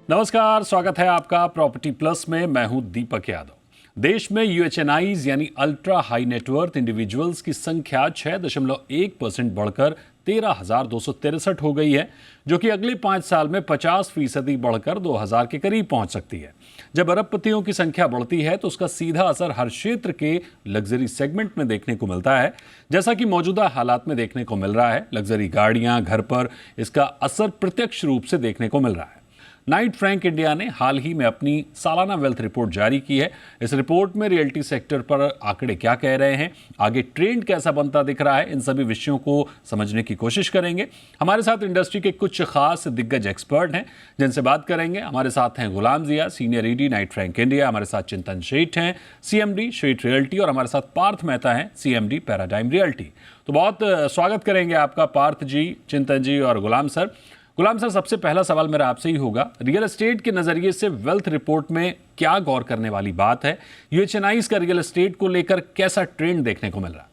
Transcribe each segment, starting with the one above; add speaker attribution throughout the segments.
Speaker 1: नमस्कार, स्वागत है आपका प्रॉपर्टी प्लस में। मैं हूं दीपक यादव। देश में यूएचएनआईज यानी अल्ट्रा हाई नेटवर्थ इंडिविजुअल्स की संख्या 6.1% बढ़कर 13,263 हो गई है, जो कि अगले 5 साल में 50% बढ़कर 2,000 के करीब पहुंच सकती है। जब अरबपतियों की संख्या बढ़ती है तो उसका सीधा असर हर क्षेत्र के लग्जरी सेगमेंट में देखने को मिलता है, जैसा कि मौजूदा हालात में देखने को मिल रहा है। लग्जरी गाड़ियां, घर पर इसका असर प्रत्यक्ष रूप से देखने को मिल रहा है। नाइट फ्रैंक इंडिया ने हाल ही में अपनी सालाना वेल्थ रिपोर्ट जारी की है। इस रिपोर्ट में रियल्टी सेक्टर पर आंकड़े क्या कह रहे हैं, आगे ट्रेंड कैसा बनता दिख रहा है, इन सभी विषयों को समझने की कोशिश करेंगे। हमारे साथ इंडस्ट्री के कुछ खास दिग्गज एक्सपर्ट हैं जिनसे बात करेंगे। हमारे साथ हैं Ghulam Zia, senior ED Knight Frank India. हमारे साथ चिंतन शेठ हैं, सीएमडी शेठ रियल्टी। और हमारे साथ पार्थ मेहता हैं, सीएमडी पैराडाइम रियल्टी। तो बहुत स्वागत करेंगे आपका पार्थ जी, चिंतन जी और गुलाम सर। गुलाम सर, सबसे पहला सवाल मेरा आपसे ही होगा, रियल एस्टेट के नजरिए से वेल्थ रिपोर्ट में क्या गौर करने वाली बात है? यूएचएनआईज का रियल एस्टेट को लेकर कैसा ट्रेंड देखने को मिल रहा है?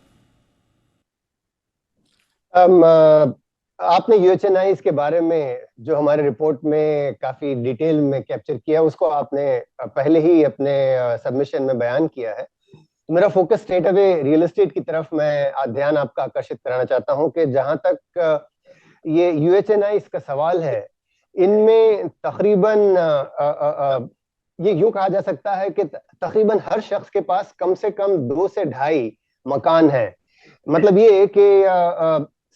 Speaker 2: आपने यूएचएनआईज के बारे में जो हमारे रिपोर्ट में काफी डिटेल में कैप्चर किया, उसको आपने पहले ही अपने सबमिशन में बयान किया है। तो मेरा focus straight away real estate की तरफ मैं ध्यान आपका आकर्षित कराना चाहता हूं कि जहां तक ये यूएचएनआईज का सवाल है, इनमें तकरीबन ये यूं कहा जा सकता है कि तकरीबन हर शख्स के पास कम से कम 2 से 2.5 मकान है। मतलब ये कि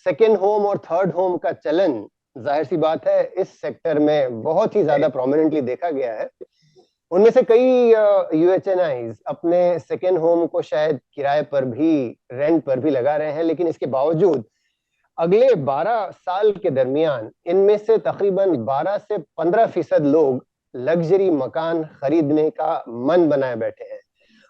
Speaker 2: सेकेंड होम और थर्ड होम का चलन जाहिर सी बात है इस सेक्टर में बहुत ही ज्यादा प्रोमिनेंटली देखा गया है। उनमें से कई यूएचएनआईज अपने सेकेंड होम को शायद किराए पर भी, रेंट पर भी लगा रहे हैं, लेकिन इसके बावजूद अगले 12 साल के दरमियान इनमें से तकरीबन 12 से 15% लोग लग्जरी मकान खरीदने का मन बनाए बैठे हैं।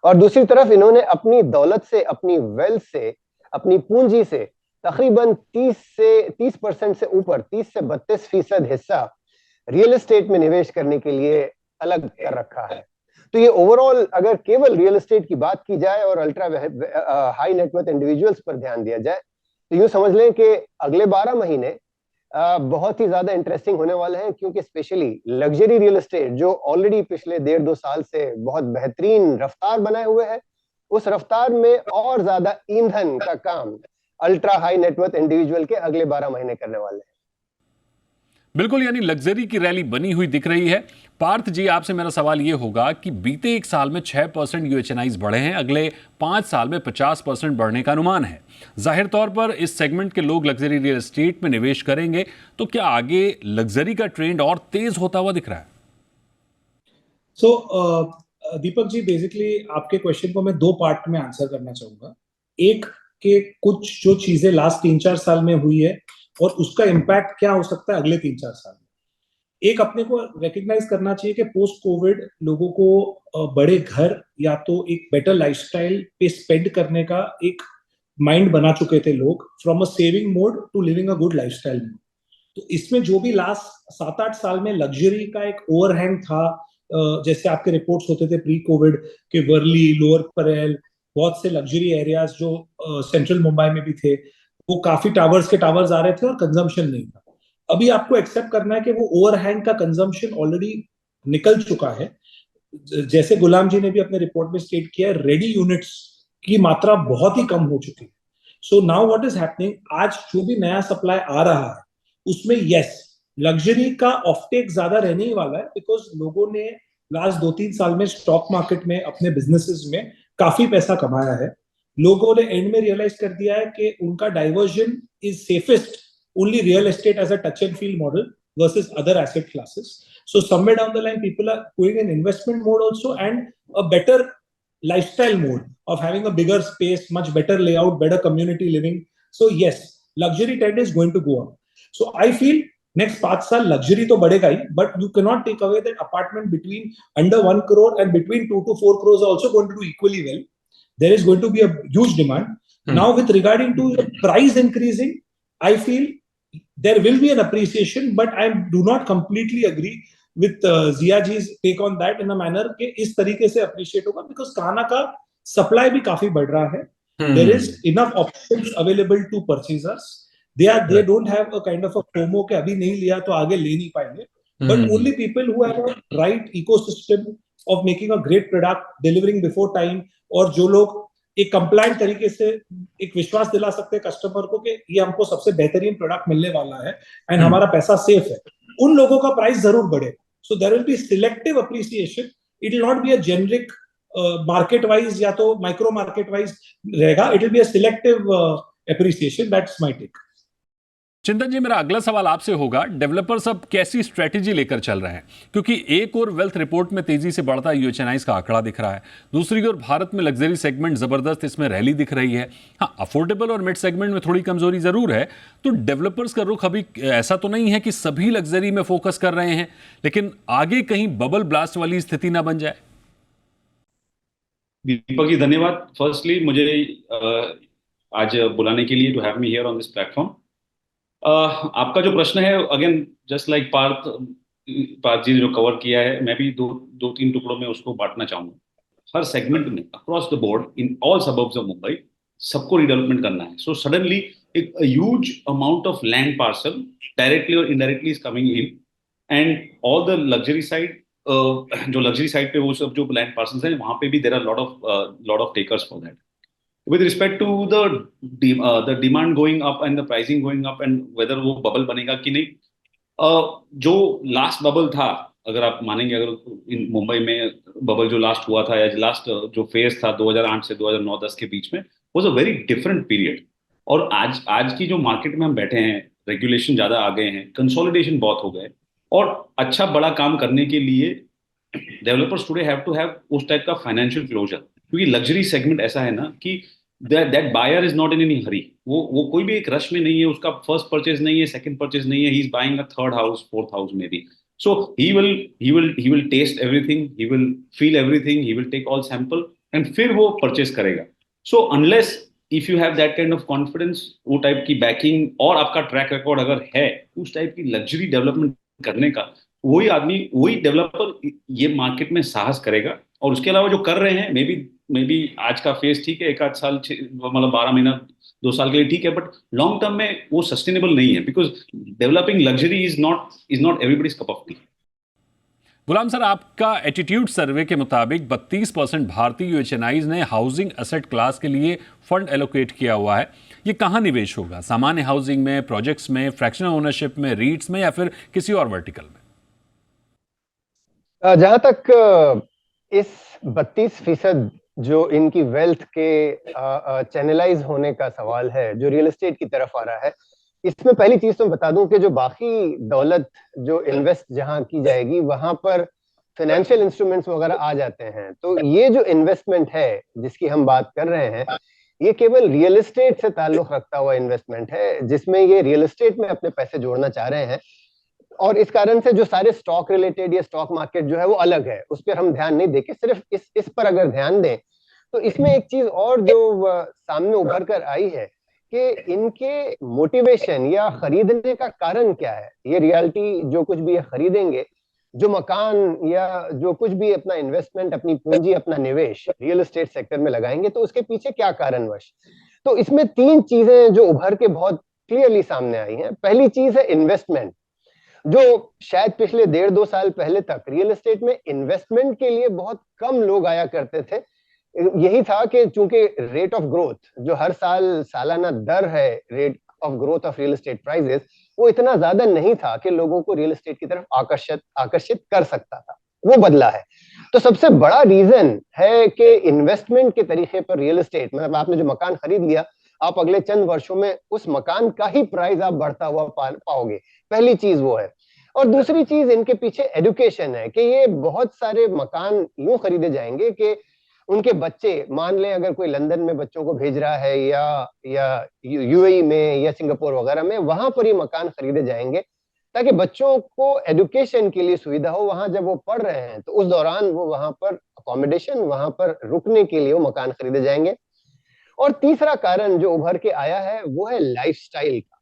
Speaker 2: और दूसरी तरफ इन्होंने अपनी दौलत से, अपनी वेल्थ से, अपनी पूंजी से तकरीबन 30% से ऊपर, 30 से 32% हिस्सा रियल एस्टेट में निवेश करने के लिए अलग कर रखा है। तो ये ओवरऑल अगर केवल रियल एस्टेट की बात की जाए और अल्ट्रा हाई नेटवर्थ इंडिविजुअल्स पर ध्यान दिया जाए, तो यूं समझ लें कि अगले 12 महीने बहुत ही ज्यादा इंटरेस्टिंग होने वाले हैं, क्योंकि स्पेशली लग्जरी रियल एस्टेट जो ऑलरेडी पिछले 1.5-2 साल से बहुत बेहतरीन रफ्तार बनाए हुए है, उस रफ्तार में और ज्यादा ईंधन का काम अल्ट्रा हाई नेटवर्थ इंडिविजुअल के अगले 12 महीने करने वाले हैं।
Speaker 1: बिल्कुल, यानी लग्जरी की रैली बनी हुई दिख रही है। पार्थ जी, आपसे मेरा सवाल यह होगा कि बीते 1 साल में 6% यूएचएनआईज बढ़े हैं, अगले 5 साल में 50% बढ़ने का अनुमान है। जाहिर तौर पर इस सेगमेंट के लोग लग्जरी रियल एस्टेट में निवेश करेंगे, तो क्या आगे लग्जरी का ट्रेंड और तेज होता हुआ दिख रहा है?
Speaker 3: दीपक जी, बेसिकली आपके क्वेश्चन को मैं 2 पार्ट में आंसर करना चाहूंगा। एक के कुछ जो चीजें लास्ट 3-4 साल में हुई है और उसका इम्पैक्ट क्या हो सकता है अगले 3-4 साल में। एक अपने को रिकग्नाइज करना चाहिए कि पोस्ट कोविड लोगों को बड़े घर या तो एक बेटर लाइफस्टाइल पे स्पेंड करने का एक माइंड बना चुके थे लोग, from a saving mode to living a good lifestyle mode. तो इसमें जो भी लास्ट 7-8 साल में लग्जरी का एक ओवरहैंग था, जैसे आपके रिपोर्ट्स होते थे प्री कोविड के वर्ली, लोअर परेल, बहुत से लग्जरी एरियाज जो सेंट्रल मुंबई में भी थे, वो काफी टावर्स के टावर्स आ रहे थे और कंजम्पशन नहीं था। अभी आपको एक्सेप्ट करना है कि वो ओवरहैंग का कंजम्पशन ऑलरेडी निकल चुका है। जैसे गुलाम जी ने भी अपने रिपोर्ट में स्टेट किया, रेडी यूनिट्स की मात्रा बहुत ही कम हो चुकी है। So now what is happening, आज जो भी नया सप्लाई आ रहा है उसमें यस लग्जरी का ऑफटेक ज्यादा रहने ही वाला है, बिकॉज लोगों ने लास्ट 2-3 साल में स्टॉक मार्केट में, अपने बिजनेसेस में काफी पैसा कमाया है। लोगों ने एंड में रियलाइज कर दिया है कि उनका diversion is safest only real estate as a touch and feel model versus other asset classes. So somewhere down the line, people are going in investment mode also, and a better lifestyle mode of having a bigger space, much better layout, better community living. So yes, luxury trend is going to go up. So I feel next 5 साल luxury तो बढ़ेगा ही, but you cannot take away that apartment between under 1 crore and between 2 to 4 crores are also going to do equally well. There is going to be a huge demand. Now with regarding to the price increasing, I feel there will be an appreciation, but I do not completely agree with Zia ji's take on that in a manner कि इस तरीके से appreciate होगा, because खाना का supply भी काफी बढ़ रहा है. There is enough options available to purchasers. They don't have a kind of a FOMO कि अभी नहीं लिया तो आगे ले नहीं पाएंगे. but only people who have a right ecosystem of making a great product, delivering before time, और जो लोग एक कंप्लायंट तरीके से एक विश्वास दिला सकते हैं कस्टमर को कि ये हमको सबसे बेहतरीन प्रोडक्ट मिलने वाला है एंड हमारा पैसा सेफ है, उन लोगों का प्राइस जरूर बढ़ेगा. So there will be selective appreciation. It will not be a generic market wise या तो माइक्रो मार्केट वाइज रहेगा. It will be a selective appreciation. That's my take.
Speaker 1: Chintan ji, मेरा अगला सवाल आपसे होगा, डेवलपर्स अब कैसी स्ट्रेटेजी लेकर चल रहे हैं? क्योंकि एक और वेल्थ रिपोर्ट में तेजी से बढ़ता यूएचएनआईज का आंकड़ा दिख रहा है, दूसरी ओर भारत में लग्जरी सेगमेंट जबरदस्त इसमें रैली दिख रही है. हाँ, अफोर्डेबल और मिड सेगमेंट में थोड़ी कमजोरी जरूर है. तो डेवलपर्स का रुख अभी ऐसा तो नहीं है कि सभी लग्जरी में फोकस कर रहे हैं, लेकिन आगे कहीं बबल ब्लास्ट वाली स्थिति ना बन जाए?
Speaker 4: दीपक जी, धन्यवाद. फर्स्टली मुझे आज बुलाने के लिए, to have me here on this platform. आपका जो प्रश्न है, again just like Parth ji ने जो कवर किया है, मैं भी दो तीन टुकड़ों में उसको बांटना चाहूंगा. हर सेगमेंट में across the board in all suburbs of Mumbai सबको रिडेवलपमेंट करना है. सो सडनली एक huge amount of land parcel directly और indirectly is coming in, and all the luxury side, जो लग्जरी साइड पे वो सब जो लैंड पार्सल्स हैं, वहां पे भी there are lot of takers for that. With respect to the demand going up and the pricing going up and whether वो बबल बनेगा कि नहीं, जो लास्ट बबल था, अगर आप मानेंगे, अगर इन मुंबई में बबल जो लास्ट हुआ था या लास्ट जो फेज था 2008 से 2009-10 के बीच में, was a very different period. और आज की जो मार्केट में हम बैठे हैं, रेगुलेशन ज्यादा आ गए हैं, कंसोलिडेशन बहुत हो गए, और अच्छा बड़ा काम करने के लिए developers today have to have उस टाइप का फाइनेंशियल क्लोजर. क्योंकि लग्जरी सेगमेंट ऐसा है ना कि that buyer is not in any hurry. वो कोई भी एक रश में नहीं है. उसका फर्स्ट परचेज नहीं है, सेकंड परचेज नहीं है. he is buying a third house, fourth house maybe. So he will taste everything, he will feel everything, he will take all sample and फिर वो परचेज करेगा. So unless if you have that kind of confidence, वो type की banking और आपका track record अगर है उस टाइप की लग्जरी डेवलपमेंट करने का, वही आदमी, वही डेवलपर ये मार्केट में साहस करेगा. और उसके अलावा जो कर रहे हैं, मे बी आज का फेज ठीक है, एक आध साल, मतलब 12 महीना 2 साल के लिए ठीक है, बट लॉन्ग टर्म में वो सस्टेनेबल नहीं है, because developing luxury is not everybody's cup of T.
Speaker 1: Ghulam sir, आपका एटीट्यूड सर्वे के मुताबिक 32% भारतीय यूएचएनआईज ने हाउसिंग एसेट क्लास के लिए फंड एलोकेट किया हुआ है. ये कहाँ निवेश होगा? सामान्य हाउसिंग में, प्रोजेक्ट्स में, फ्रैक्शनल ओनरशिप में, रीट्स में, या फिर किसी और वर्टिकल में?
Speaker 2: जहां तक इस 32% जो इनकी वेल्थ के चैनलाइज होने का सवाल है, जो रियल एस्टेट की तरफ आ रहा है, इसमें पहली चीज तो मैं बता दूं कि जो बाकी दौलत जो इन्वेस्ट जहां की जाएगी, वहां पर फाइनेंशियल इंस्ट्रूमेंट्स वगैरह आ जाते हैं. तो ये जो इन्वेस्टमेंट है जिसकी हम बात कर रहे हैं, ये केवल रियल एस्टेट से ताल्लुक रखता हुआ इन्वेस्टमेंट है, जिसमें ये रियल एस्टेट में अपने पैसे जोड़ना चाह रहे हैं. और इस कारण से जो सारे स्टॉक रिलेटेड या स्टॉक मार्केट जो है वो अलग है, उस पर हम ध्यान नहीं देके सिर्फ इस पर अगर ध्यान दें, तो इसमें एक चीज और जो सामने उभर कर आई है कि इनके मोटिवेशन या खरीदने का कारण क्या है. ये रियल्टी जो कुछ भी ये खरीदेंगे, जो मकान या जो कुछ भी अपना इन्वेस्टमेंट, अपनी पूंजी, अपना निवेश रियल एस्टेट सेक्टर में लगाएंगे, तो उसके पीछे क्या कारणवश. तो इसमें 3 चीजें जो उभर के बहुत क्लियरली सामने आई हैं. पहली चीज है इन्वेस्टमेंट, जो शायद पिछले 1.5-2 साल पहले तक रियल एस्टेट में इन्वेस्टमेंट के लिए बहुत कम लोग आया करते थे. यही था कि चूंकि रेट ऑफ ग्रोथ, जो हर साल सालाना दर है rate of growth of real estate prices, वो इतना ज्यादा नहीं था कि लोगों को रियल एस्टेट की तरफ आकर्षित कर सकता था. वो बदला है. तो सबसे बड़ा रीजन है कि इन्वेस्टमेंट के तरीके पर रियल एस्टेट, मतलब आपने जो मकान खरीद लिया, आप अगले चंद वर्षों में उस मकान का ही प्राइस आप बढ़ता हुआ पाओगे. पहली चीज वो है. और दूसरी चीज इनके पीछे एजुकेशन है कि ये बहुत सारे मकान यूं खरीदे जाएंगे कि उनके बच्चे, मान लें अगर कोई लंदन में बच्चों को भेज रहा है या यूएई में या सिंगापुर वगैरह में, वहां पर ये मकान खरीदे जाएंगे ताकि बच्चों को एजुकेशन के लिए सुविधा हो. वहां जब वो पढ़ रहे हैं तो उस दौरान वो वहां पर अकोमोडेशन, वहां पर रुकने के लिए वो मकान खरीदे जाएंगे. और तीसरा कारण जो उभर के आया है वो है लाइफस्टाइल का.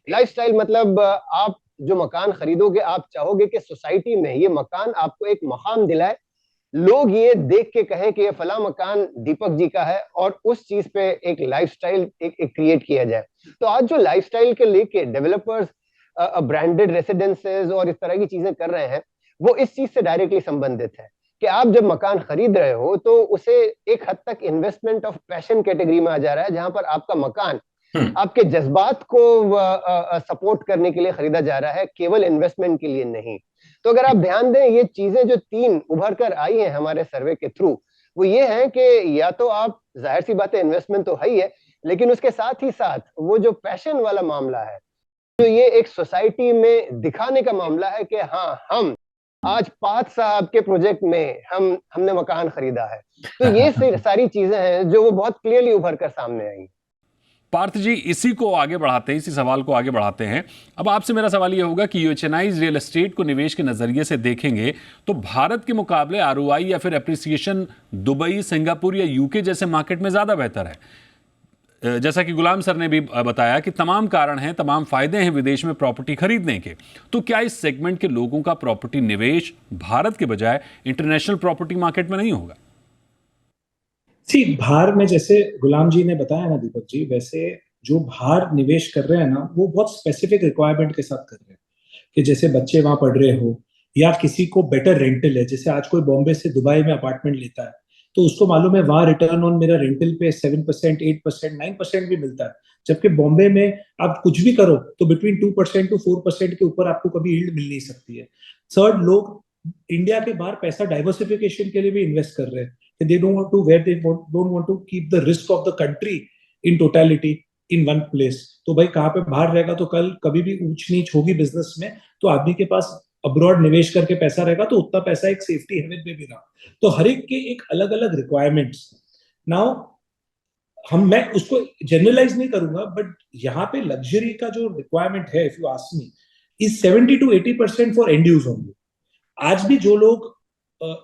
Speaker 2: लाइफस्टाइल मतलब आप जो मकान खरीदोगे, आप चाहोगे कि सोसाइटी में ये मकान आपको एक मकाम दिलाए, लोग ये देख के कहें कि ये फला मकान दीपक जी का है, और उस चीज पे एक लाइफस्टाइल एक क्रिएट किया जाए. तो आज जो लाइफस्टाइल के लेके डेवलपर्स ब्रांडेड रेसिडेंसेज और इस तरह की चीजें कर रहे हैं, वो इस चीज से डायरेक्टली संबंधित है कि आप जब मकान खरीद रहे हो तो उसे एक हद तक इन्वेस्टमेंट ऑफ पैशन कैटेगरी में आ जा रहा है, जहां पर आपका मकान आपके जज्बात को सपोर्ट करने के लिए खरीदा जा रहा है, केवल इन्वेस्टमेंट के लिए नहीं। तो अगर आप ध्यान दें, ये चीजें जो 3 उभर कर आई हैं हमारे सर्वे के थ्रू, वो ये है कि या तो आप, जाहिर सी बात है इन्वेस्टमेंट तो है ही है, लेकिन उसके साथ ही साथ वो जो पैशन वाला मामला है, जो ये एक सोसाइटी में दिखाने का मामला है कि हाँ, हम आज 5 साहब के प्रोजेक्ट में हमने मकान खरीदा है। तो ये सारी चीजें हैं जो वो बहुत क्लियरली उभर कर सामने आई।
Speaker 1: पार्थ जी, इसी को आगे बढ़ाते हैं, इसी सवाल को आगे बढ़ाते हैं। अब आपसे मेरा सवाल यह होगा कि यूएचएनआईज रियल एस्टेट को निवेश के नजरिए से देखेंगे तो भारत के मुकाबले आरओआई या फिर एप्रिसिएशन दुबई, सिंगापुर या यूके जैसे मार्केट में ज्यादा बेहतर है। जैसा कि गुलाम सर ने भी बताया कि तमाम कारण हैं, तमाम फायदे हैं विदेश में प्रॉपर्टी खरीदने के। तो क्या इस सेगमेंट के लोगों का प्रॉपर्टी निवेश भारत के बजाय इंटरनेशनल प्रॉपर्टी मार्केट में नहीं होगा?
Speaker 3: बाहर में, जैसे गुलाम जी ने बताया ना दीपक जी, वैसे जो बाहर निवेश कर रहे हैं ना, वो बहुत स्पेसिफिक रिक्वायरमेंट के साथ कर रहे हैं कि जैसे बच्चे वहां पढ़ रहे हो या किसी को बेटर रेंटल है। जैसे आज कोई बॉम्बे से दुबई में अपार्टमेंट लेता है तो उसको मालूम है वहां रिटर्न ऑन मेरा रेंटल पे 7%, 8%, 9% भी मिलता है, जबकि बॉम्बे में आप कुछ भी करो तो बिटवीन 2% टू 4% के ऊपर आपको कभी यील्ड मिल नहीं सकती है। थर्ड, लोग इंडिया के बाहर पैसा डाइवर्सिफिकेशन के लिए भी इन्वेस्ट कर रहे हैं। They don't want to where they don't want to keep the risk of the country in totality in one place. तो भाई कहाँ पे बाहर रहेगा तो कल कभी भी ऊंच नीच होगी बिजनेस में, तो आदमी के पास अब्रॉड निवेश करके पैसा रहेगा तो उतना पैसा एक सेफ्टी हेवन में भी रहा। तो हर एक के एक अलग अलग रिक्वायरमेंट्स। नाउ मैं उसको जनरलाइज नहीं करूंगा, बट यहाँ पे लग्जरी का जो रिक्वायरमेंट है, if you ask me, is 70 to 80% for and use only. आज भी जो लोग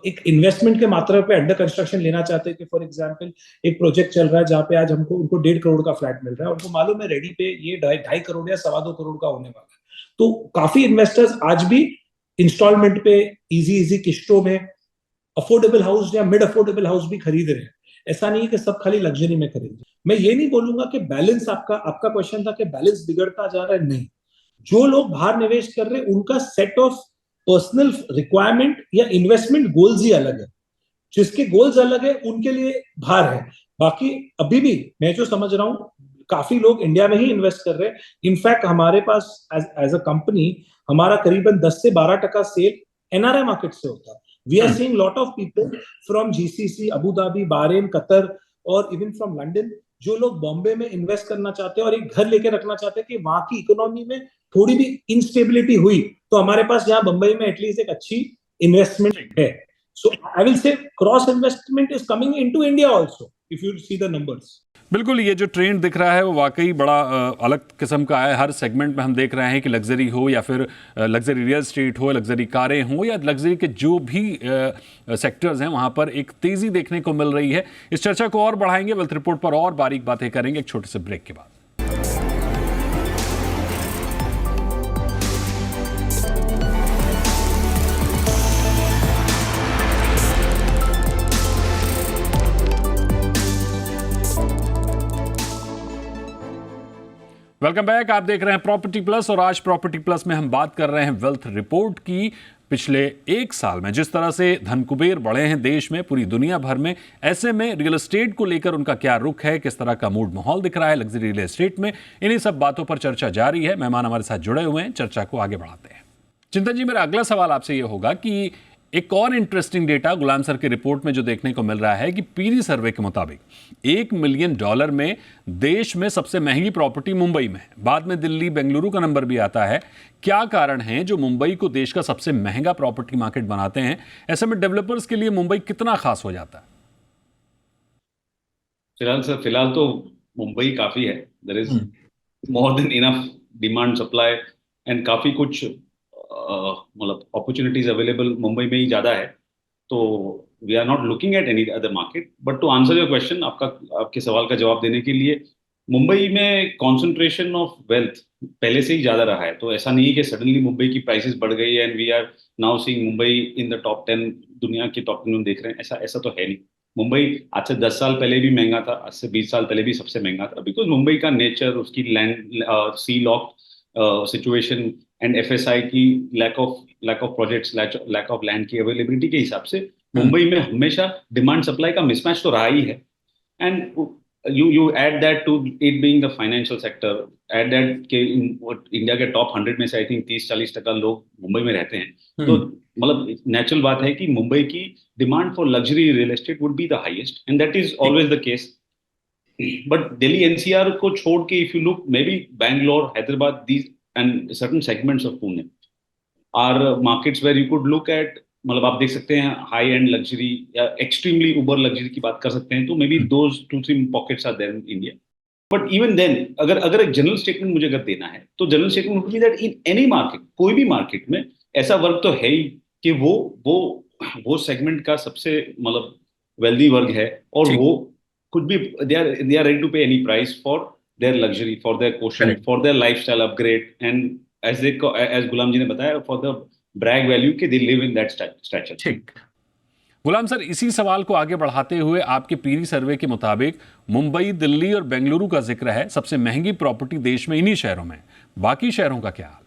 Speaker 3: एक इन्वेस्टमेंट के मात्रा पे अंडर कंस्ट्रक्शन लेना चाहते हैं कि फॉर एग्जांपल एक प्रोजेक्ट चल रहा है जहां पे आज हमको उनको 1.5 करोड़ का फ्लैट मिल रहा है, उनको मालूम है रेडी पे ये 2.5 करोड़ या 2.25 करोड़ का होने वाला है, तो काफी इन्वेस्टर्स आज भी इंस्टॉलमेंट पे इजी किश्तों में अफोर्डेबल हाउस या मिड अफोर्डेबल हाउस भी खरीद रहे हैं। ऐसा नहीं है कि सब खाली लग्जरी में खरीद रहे। मैं ये नहीं बोलूंगा कि बैलेंस, आपका क्वेश्चन था कि बैलेंस बिगड़ता जा रहा है, नहीं। जो लोग बाहर निवेश कर रहे हैं उनका सेट ऑफ पर्सनल रिक्वायरमेंट या इन्वेस्टमेंट गोल्स ही अलग है। जिसके गोल्स अलग है उनके लिए बाहर है। बाकी अभी भी मैं जो समझ रहा हूँ, काफी लोग इंडिया में ही इन्वेस्ट कर रहे हैं। इनफैक्ट हमारे पास एज अ कंपनी हमारा करीबन 10 से 12% सेल एनआरआई मार्केट से होता है। We are seeing lot of people from GCC, Abu Dhabi, Bahrain, Qatar और इवन फ्रॉम लंदन, जो लोग बॉम्बे में इन्वेस्ट करना चाहते हैं और एक घर लेके रखना चाहते हैं कि वहां की इकोनॉमी में थोड़ी भी इंस्टेबिलिटी हुई तो हमारे पास यहाँ बंबई में एटलीस्ट एक अच्छी इन्वेस्टमेंट है। So I will say cross investment is coming into India also if you see the numbers.
Speaker 1: बिल्कुल, ये जो ट्रेंड दिख रहा है वो वाकई बड़ा अलग किस्म का है। हर सेगमेंट में हम देख रहे हैं कि लग्जरी हो या फिर लग्जरी रियल एस्टेट हो, लग्जरी कारें हो या लग्जरी के जो भी सेक्टर्स हैं वहाँ पर एक तेज़ी देखने को मिल रही है। इस चर्चा को और बढ़ाएंगे, वेल्थ रिपोर्ट पर और बारीक बातें करेंगे एक छोटे से ब्रेक के बाद। Welcome back. आप देख रहे हैं प्रॉपर्टी प्लस और आज प्रॉपर्टी प्लस में हम बात कर रहे हैं वेल्थ रिपोर्ट की। पिछले 1 साल में जिस तरह से धन कुबेर बढ़े हैं देश में, पूरी दुनिया भर में, ऐसे में रियल एस्टेट को लेकर उनका क्या रुख है, किस तरह का मूड माहौल दिख रहा है लग्जरी रियल एस्टेट में, इन्हीं सब बातों पर चर्चा जारी है। मेहमान हमारे साथ जुड़े हुए हैं, चर्चा को आगे बढ़ाते हैं। चिंतन जी, मेरा अगला सवाल आपसे यह होगा कि एक और इंटरेस्टिंग डेटा गुलाम सर की रिपोर्ट में जो देखने को मिल रहा है कि पीरी सर्वे के मुताबिक $1 मिलियन में देश में सबसे महंगी प्रॉपर्टी मुंबई में है। बाद में दिल्ली, बेंगलुरु का नंबर भी आता है। क्या कारण है जो मुंबई को देश का सबसे महंगा प्रॉपर्टी मार्केट बनाते हैं? ऐसे में डेवलपर्स के लिए मुंबई कितना खास हो जाता है?
Speaker 4: फिलहाल तो मुंबई काफी है। There is more than enough demand supply and काफी कुछ मतलब अपॉर्चुनिटीज अवेलेबल मुंबई में ही ज्यादा है। तो we are not looking at any other market. But to answer your question, आपके सवाल का जवाब देने के लिए, मुंबई में कॉन्सेंट्रेशन ऑफ वेल्थ पहले से ही ज्यादा रहा है। तो ऐसा नहीं है कि सडनली मुंबई की प्राइसेस बढ़ गई है and we are now seeing Mumbai in the top 10, दुनिया के टॉप 10 में देख रहे हैं। ऐसा तो है नहीं। मुंबई आज से 10 साल पहले भी महंगा था, आज से 20 साल पहले भी सबसे महंगा था, बिकॉज मुंबई का नेचर, उसकी land sea lock situation and FSI की lack of projects, lack of land की अवेलेबिलिटी के हिसाब से मुंबई में हमेशा डिमांड सप्लाई का मिसमैच तो रहा ही है. And you add that to it being the financial sector, add that कि इंडिया के टॉप 100 में से आई थिंक 30-40% लोग मुंबई में रहते हैं. तो मतलब नेचुरल बात है कि मुंबई की demand for luxury real estate would be the highest, and that is always the case. But Delhi NCR को छोड़ के if you look, maybe Bangalore, Hyderabad, these and certain segments of Pune are markets where you could look at. मतलब आप देख सकते हैं high end luxury या extremely uber luxury की बात कर सकते हैं, तो maybe those 2-3 pockets are there in India. But even then अगर एक जनरल स्टेटमेंट मुझे अगर देना है तो general statement would be that in any market, कोई भी मार्केट में ऐसा वर्ग तो है ही कि वो सेगमेंट का सबसे मतलब वेल्दी वर्ग है, और वो कुछ भी they are ready to pay any price for their luxury, for their question, for their lifestyle upgrade, and as Ghulam ji ने बताया, फॉर द ब्रैग वैल्यू के they live in that stature.
Speaker 1: ठीक. गुलाम सर, इसी सवाल को आगे बढ़ाते हुए आपके पीरी सर्वे के मुताबिक मुंबई, दिल्ली और बेंगलुरु का जिक्र है. सबसे महंगी प्रॉपर्टी देश में इन्हीं शहरों में. बाकी शहरों का क्या हाल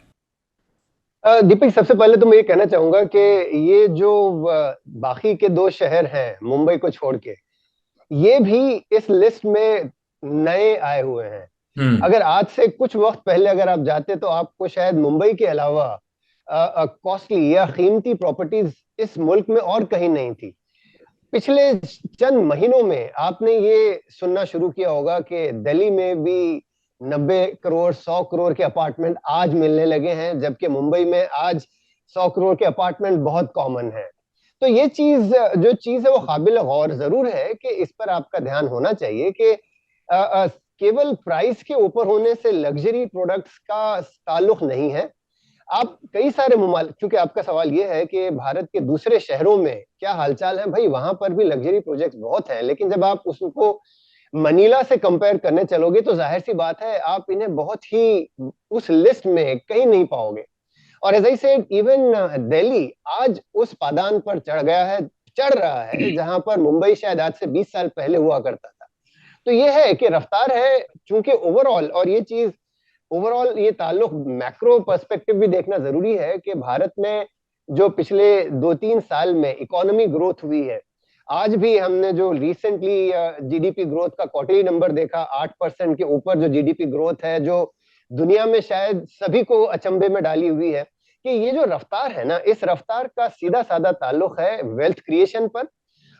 Speaker 1: है?
Speaker 2: दीपक, सबसे पहले तो मैं ये कहना चाहूंगा कि ये जो बाकी के 2 शहर हैं मुंबई को छोड़ के, ये भी इस लिस्ट में नए आए हुए हैं. अगर आज से कुछ वक्त पहले अगर आप जाते तो आपको शायद मुंबई के अलावा कॉस्टली या कीमती प्रॉपर्टीज इस मुल्क में और कहीं नहीं थी. पिछले चंद महीनों में आपने ये सुनना शुरू किया होगा कि दिल्ली में भी 90 करोड़ 100 करोड़ के अपार्टमेंट आज मिलने लगे हैं, जबकि मुंबई में आज 100 करोड़ के अपार्टमेंट बहुत कॉमन है. तो ये जो चीज है वो काबिल गौर जरूर है कि इस पर आपका ध्यान होना चाहिए कि केवल प्राइस के ऊपर होने से लग्जरी प्रोडक्ट्स का ताल्लुक नहीं है. आप कई सारे क्योंकि आपका सवाल ये है कि भारत के दूसरे शहरों में क्या हालचाल है, भाई वहां पर भी लग्जरी प्रोजेक्ट्स बहुत हैं, लेकिन जब आप उसको मनीला से कंपेयर करने चलोगे तो जाहिर सी बात है आप इन्हें बहुत ही उस लिस्ट में कहीं नहीं पाओगे. और as I said, even Delhi आज उस पादान पर चढ़ रहा है जहां पर मुंबई शायद आज से 20 साल पहले हुआ करता था. तो ये है कि रफ्तार है, चूंकि ओवरऑल, और ये चीज ओवरऑल ये ताल्लुक मैक्रो पर्सपेक्टिव भी देखना जरूरी है कि भारत में जो पिछले 2-3 साल में इकोनॉमी ग्रोथ हुई है, आज भी हमने जो रिसेंटली जीडीपी ग्रोथ का क्वार्टरली नंबर देखा, 8% के ऊपर जो जीडीपी ग्रोथ है, जो दुनिया में शायद सभी को अचंभे में डाली हुई है, कि ये जो रफ्तार है ना, इस रफ्तार का सीधा साधा ताल्लुक है वेल्थ क्रिएशन पर.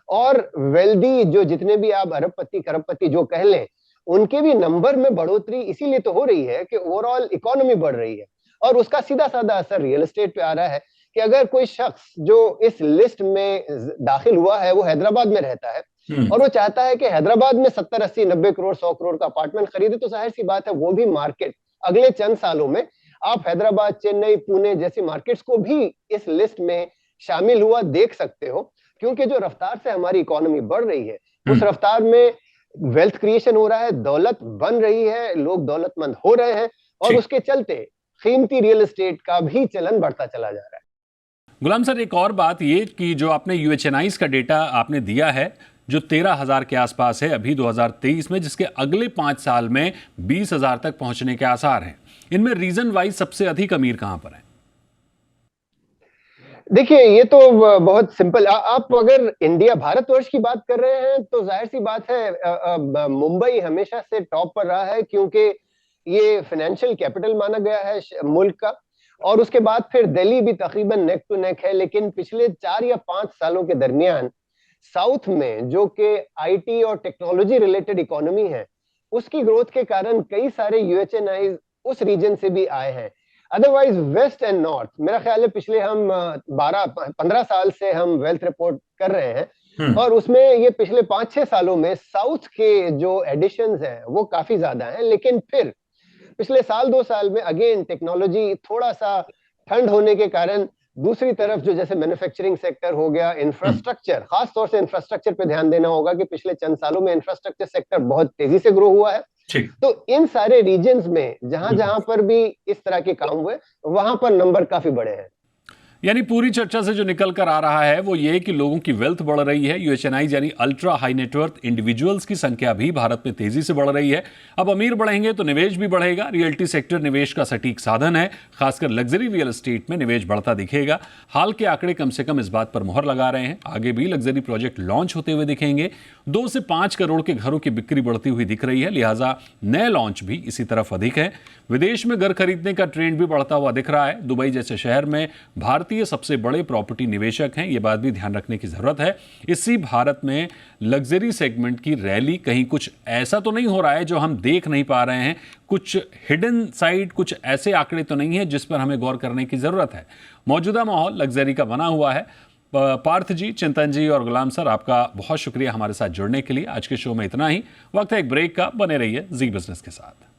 Speaker 2: और वेल्दी जो जितने भी आप अरबपति करोड़पति जो कह लें, उनके भी नंबर में बढ़ोतरी इसीलिए तो हो रही है कि ओवरऑल इकोनॉमी बढ़ रही है, और उसका सीधा साधा असर रियल एस्टेट पे आ रहा है. कि अगर कोई शख्स जो इस लिस्ट में दाखिल हुआ है वो हैदराबाद में रहता है और वो चाहता है कि हैदराबाद में 70, 80, 90 करोड़ 100 करोड़ का अपार्टमेंट खरीदे, तो जाहिर सी बात है वो भी मार्केट अगले चंद सालों में आप हैदराबाद, चेन्नई, पुणे जैसी मार्केट्स को भी इस लिस्ट में शामिल हुआ देख सकते हो. क्योंकि जो रफ्तार से हमारी इकोनॉमी बढ़ रही है, उस रफ्तार में वेल्थ क्रिएशन हो रहा है, दौलत बन रही है, लोग दौलतमंद हो रहे हैं, और उसके चलते कीमती रियल एस्टेट का भी चलन बढ़ता चला जा रहा है.
Speaker 1: गुलाम सर, एक और बात ये कि जो आपने यूएचएनआईज का डेटा आपने दिया है, जो 13,000 के आसपास है अभी 2023 में, जिसके अगले 5 साल में 20,000 तक पहुंचने के आसार हैं, इनमें रीजन वाइज सबसे अधिक अमीर कहां पर है?
Speaker 2: देखिए, ये तो बहुत सिंपल. आप अगर इंडिया भारतवर्ष की बात कर रहे हैं तो जाहिर सी बात है मुंबई हमेशा से टॉप पर रहा है, क्योंकि ये फाइनेंशियल कैपिटल माना गया है मुल्क का. और उसके बाद फिर दिल्ली भी तकरीबन नेक टू नेक है. लेकिन पिछले 4 या 5 सालों के दरमियान साउथ में, जो कि आईटी और टेक्नोलॉजी रिलेटेड इकोनॉमी है, उसकी ग्रोथ के कारण कई सारे यूएचएनआई उस रीजन से भी आए हैं. अदरवाइज वेस्ट एंड नॉर्थ, मेरा ख्याल है पिछले हम 12-15 साल से हम वेल्थ रिपोर्ट कर रहे हैं, और उसमें ये पिछले 5-6 सालों में साउथ के जो एडिशंस हैं वो काफी ज्यादा हैं. लेकिन फिर पिछले साल 2 साल में अगेन टेक्नोलॉजी थोड़ा सा ठंड होने के कारण दूसरी तरफ जो जैसे मैन्युफैक्चरिंग सेक्टर हो गया, इंफ्रास्ट्रक्चर, खास तौर से इंफ्रास्ट्रक्चर पे ध्यान देना होगा कि पिछले चंद सालों में इंफ्रास्ट्रक्चर सेक्टर बहुत तेजी से ग्रो हुआ है. तो इन सारे रीजन्स में जहां जहां पर भी इस तरह के काम हुए, वहां पर नंबर काफी बड़े हैं.
Speaker 1: यानी पूरी चर्चा से जो निकल कर आ रहा है वो ये कि लोगों की वेल्थ बढ़ रही है। यूएचएनआई यानी अल्ट्रा हाई नेटवर्थ इंडिविजुअल्स की संख्या भी भारत में तेजी से बढ़ रही है। अब अमीर बढ़ेंगे तो निवेश भी बढ़ेगा। रियल्टी सेक्टर निवेश का सटीक साधन है, खासकर लग्जरी रियल एस्टेट में निवेश बढ़ता दिखेगा। हाल के आंकड़े कम से कम इस बात पर मुहर लगा रहे हैं, आगे भी लग्जरी प्रोजेक्ट लॉन्च होते हुए दिखेंगे। 2 से 5 करोड़ के घरों की बिक्री बढ़ती हुई दिख रही है, लिहाजा नए लॉन्च भी इसी तरफ अधिक है। विदेश में घर खरीदने का ट्रेंड भी बढ़ता हुआ दिख रहा है। दुबई जैसे शहर में भारतीय सबसे बड़े प्रॉपर्टी निवेशक हैं, ये बात भी ध्यान रखने की जरूरत है। इसी भारत में लग्जरी सेगमेंट की रैली कहीं कुछ ऐसा तो नहीं हो रहा है जो हम देख नहीं पा रहे हैं, कुछ हिडन साइड, कुछ ऐसे आंकड़े तो नहीं है जिस पर हमें गौर करने की जरूरत है। मौजूदा माहौल लग्जरी का बना हुआ है। पार्थ जी, चिंतन जी और गुलाम सर, आपका बहुत शुक्रिया हमारे साथ जुड़ने के लिए। आज के शो में इतना ही। वक्त है एक ब्रेक का, बने रहिए जी बिजनेस के साथ।